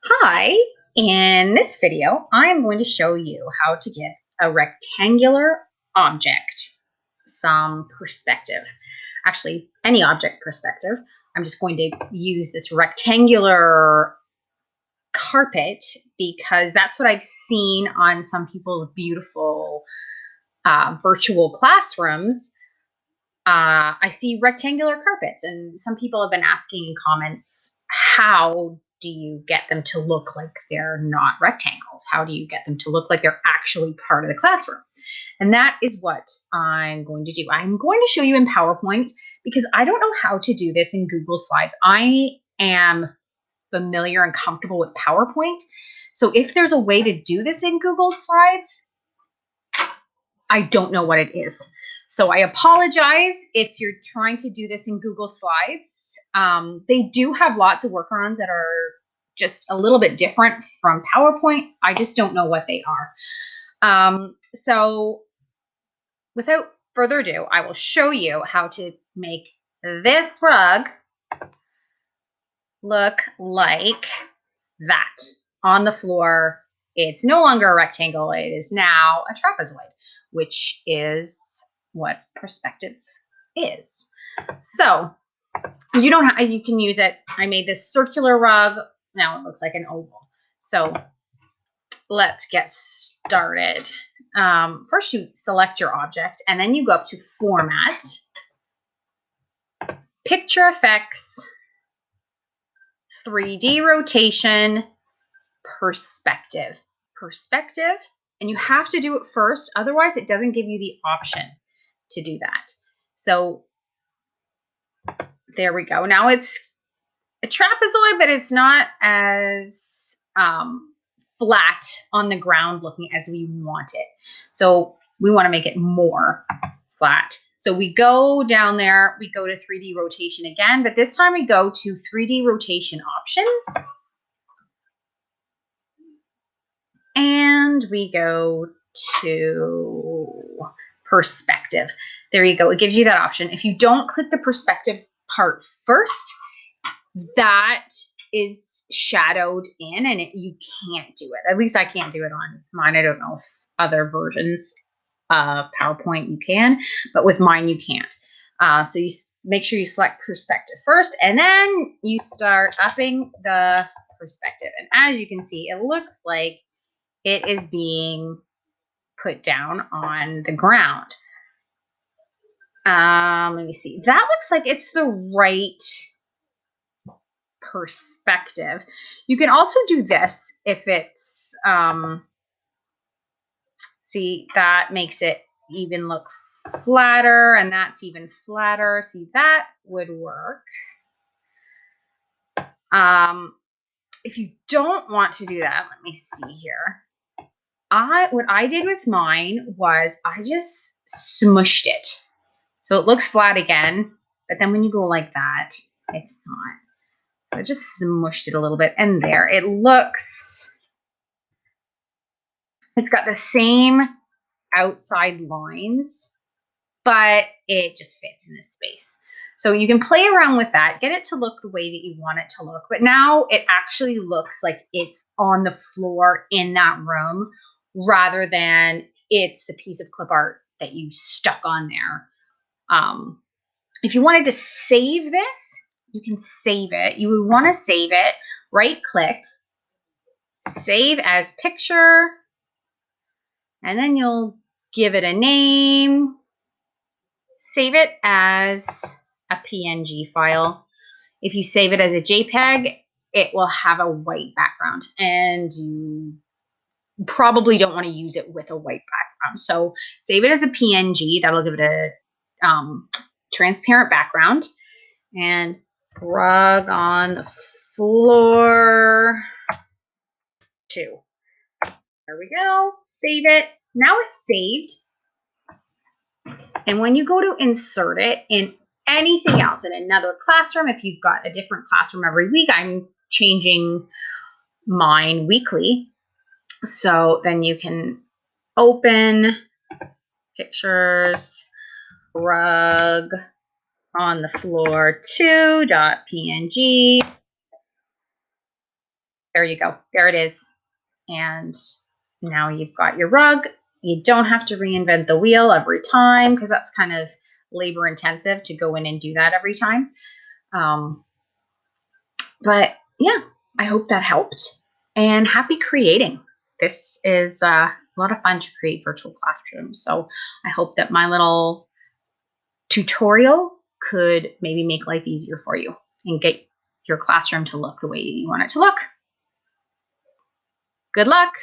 Hi, in this video, I'm going to show you how to give a rectangular object some perspective. Actually, any object perspective. I'm just going to use this rectangular carpet because that's what I've seen on some people's beautiful virtual classrooms. I see rectangular carpets, and some people have been asking in comments, how do you get them to look like they're not rectangles? How do you get them to look like they're actually part of the classroom? And that is what I'm going to do. I'm going to show you in PowerPoint because I don't know how to do this in Google Slides. I am familiar and comfortable with PowerPoint. So if there's a way to do this in Google Slides, I don't know what it is. So I apologize if you're trying to do this in Google Slides. They do have lots of workarounds that are just a little bit different from PowerPoint. I just don't know what they are. So without further ado, I will show you how to make this rug look like that on the floor. It's no longer a rectangle. It is now a trapezoid, which is what perspective is. So you can use it. I made this circular rug. Now it looks like an oval. So let's get started. First you select your object and then you go up to Format, Picture Effects, 3D Rotation, Perspective. Perspective, and you have to do it first, otherwise it doesn't give you the option to do that. So there we go. Now it's a trapezoid, but it's not as flat on the ground looking as we want it. So we want to make it more flat. So we go down there, we go to 3D rotation again, but this time we go to 3D rotation options. And we go to perspective. There you go. It gives you that option. If you don't click the perspective part first, that is shadowed in and you can't do it. At least I can't do it on mine. I don't know if other versions of PowerPoint you can, but with mine you can't. So you make sure you select perspective first and then you start upping the perspective. And as you can see, it looks like it is being put down on the ground. Let me see. That looks like it's the right perspective. You can also do this if it's, see, that makes it even look flatter, and that's even flatter. See, that would work. If you don't want to do that, let me see here. What I did with mine was I just smushed it. So it looks flat again, but then when you go like that, it's not. So I just smushed it a little bit, and there it looks. It's got the same outside lines, but it just fits in this space. So you can play around with that, get it to look the way that you want it to look. But now it actually looks like it's on the floor in that room rather than it's a piece of clip art that you stuck on there. If you wanted to save this, you can save it. You would want to save it, right click, save as picture, and then you'll give it a name, save it as a PNG file. If you save it as a JPEG, it will have a white background, and you probably don't want to use it with a white background. So save it as a PNG. That'll give it a transparent background. And rug on the floor 2. There we go. Save it. Now it's saved. And when you go to insert it in anything else, in another classroom, if you've got a different classroom every week, I'm changing mine weekly. So then you can open pictures, rug on the floor 2.png. There you go. There it is. And now you've got your rug. You don't have to reinvent the wheel every time because that's kind of labor intensive to go in and do that every time. But yeah, I hope that helped. And happy creating. This is a lot of fun to create virtual classrooms. So I hope that my little tutorial could maybe make life easier for you and get your classroom to look the way you want it to look. Good luck.